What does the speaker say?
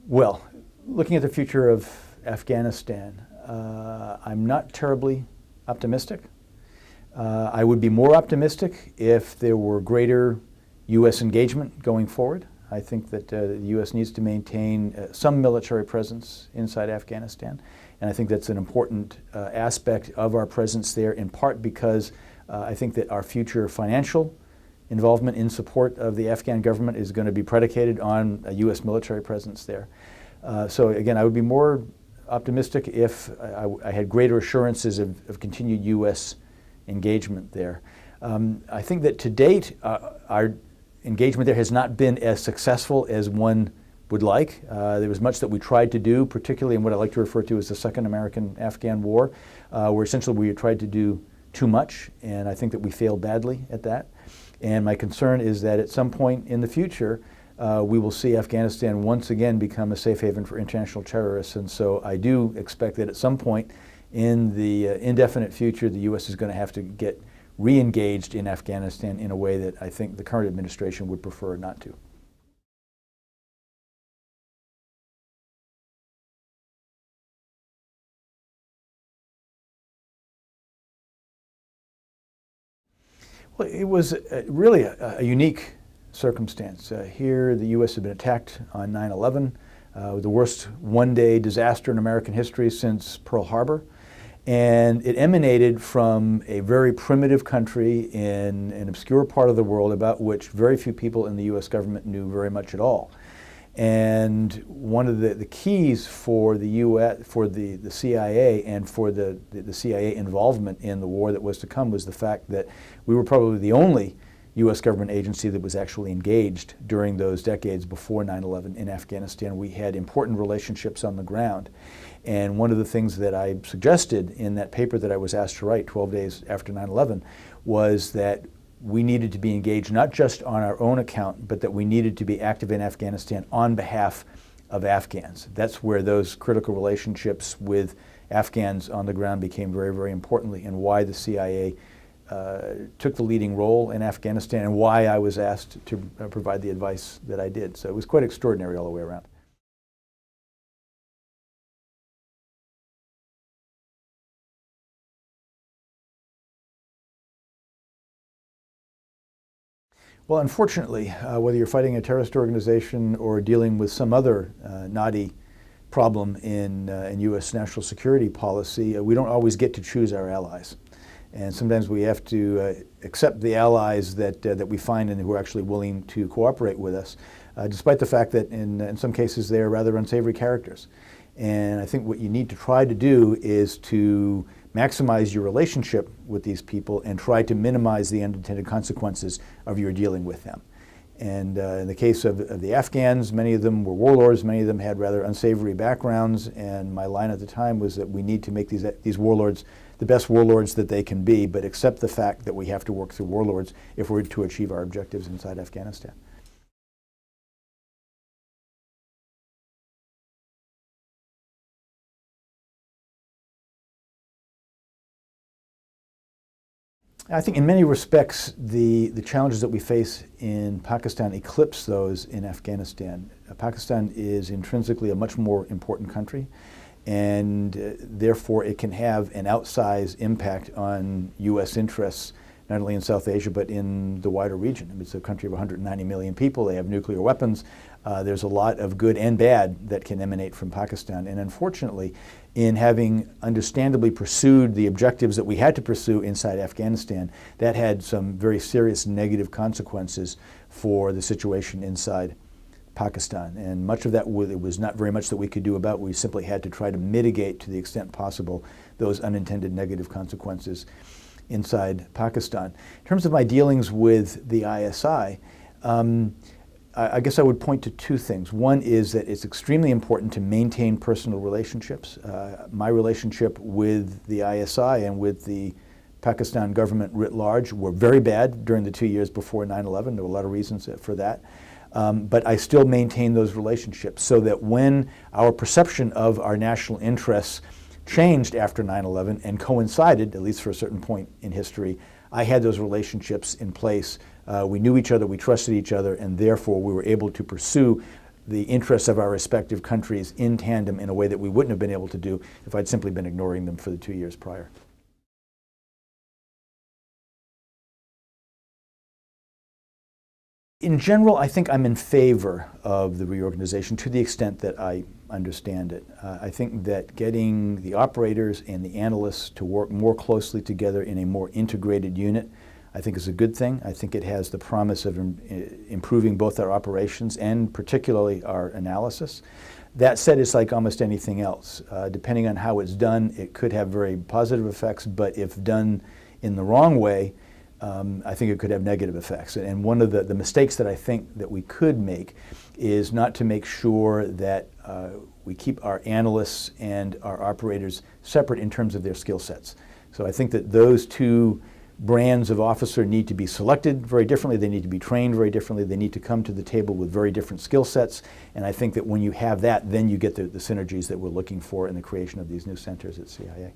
Well, looking at the future of Afghanistan, I'm not terribly optimistic. I would be more optimistic if there were greater U.S. engagement going forward. I think that the U.S. needs to maintain some military presence inside Afghanistan, and I think that's an important aspect of our presence there, in part because I think that our future financial involvement in support of the Afghan government is going to be predicated on a U.S. military presence there. So again, I would be more optimistic if I had greater assurances of continued U.S. engagement there. I think that to date, our engagement there has not been as successful as one would like. There was much that we tried to do, particularly in what I like to refer to as the Second American-Afghan War, where essentially we tried to do too much, and I think that we failed badly at that. And my concern is that at some point in the future, we will see Afghanistan once again become a safe haven for international terrorists. And so I do expect that at some point in the indefinite future, the U.S. is going to have to get re-engaged in Afghanistan in a way that I think the current administration would prefer not to. Well, it was really a unique circumstance. Here, the U.S. had been attacked on 9/11, the worst one-day disaster in American history since Pearl Harbor. And it emanated from a very primitive country in an obscure part of the world about which very few people in the U.S. government knew very much at all. And one of the keys for the U.S., for the CIA and for the CIA involvement in the war that was to come was the fact that we were probably the only U.S. government agency that was actually engaged during those decades before 9/11 in Afghanistan. We had important relationships on the ground. And one of the things that I suggested in that paper that I was asked to write 12 days after 9/11 was that we needed to be engaged not just on our own account, but that we needed to be active in Afghanistan on behalf of Afghans. That's where those critical relationships with Afghans on the ground became very, very importantly, and why the CIA took the leading role in Afghanistan, and why I was asked to provide the advice that I did. So it was quite extraordinary all the way around. Well, unfortunately, whether you're fighting a terrorist organization or dealing with some other knotty problem in U.S. national security policy, we don't always get to choose our allies. And sometimes we have to accept the allies that we find and who are actually willing to cooperate with us, despite the fact that in some cases they're rather unsavory characters. And I think what you need to try to do is to maximize your relationship with these people and try to minimize the unintended consequences of your dealing with them. And in the case of the Afghans, many of them were warlords, many of them had rather unsavory backgrounds, and my line at the time was that we need to make these warlords the best warlords that they can be, but accept the fact that we have to work through warlords if we're to achieve our objectives inside Afghanistan. I think in many respects, the challenges that we face in Pakistan eclipse those in Afghanistan. Pakistan is intrinsically a much more important country, and therefore it can have an outsized impact on U.S. interests, not only in South Asia, but in the wider region. I mean, it's a country of 190 million people. They have nuclear weapons. There's a lot of good and bad that can emanate from Pakistan. And unfortunately, in having understandably pursued the objectives that we had to pursue inside Afghanistan, that had some very serious negative consequences for the situation inside Pakistan. And much of that, it was not very much that we could do about. We simply had to try to mitigate to the extent possible those unintended negative consequences inside Pakistan. In terms of my dealings with the ISI, I guess I would point to two things. One is that it's extremely important to maintain personal relationships. My relationship with the ISI and with the Pakistan government writ large were very bad during the 2 years before 9/11. There were a lot of reasons for that. But I still maintain those relationships so that when our perception of our national interests changed after 9/11 and coincided, at least for a certain point in history, I had those relationships in place. We knew each other, we trusted each other, and therefore we were able to pursue the interests of our respective countries in tandem in a way that we wouldn't have been able to do if I'd simply been ignoring them for the 2 years prior. In general, I think I'm in favor of the reorganization to the extent that I understand it. I think that getting the operators and the analysts to work more closely together in a more integrated unit, I think is a good thing. I think it has the promise of improving both our operations and particularly our analysis. That said, it's like almost anything else. Depending on how it's done, it could have very positive effects, but if done in the wrong way, I think it could have negative effects. And one of the mistakes that I think that we could make is not to make sure that we keep our analysts and our operators separate in terms of their skill sets. So I think that those two brands of officer need to be selected very differently. They need to be trained very differently. They need to come to the table with very different skill sets. And I think that when you have that, then you get the synergies that we're looking for in the creation of these new centers at CIA.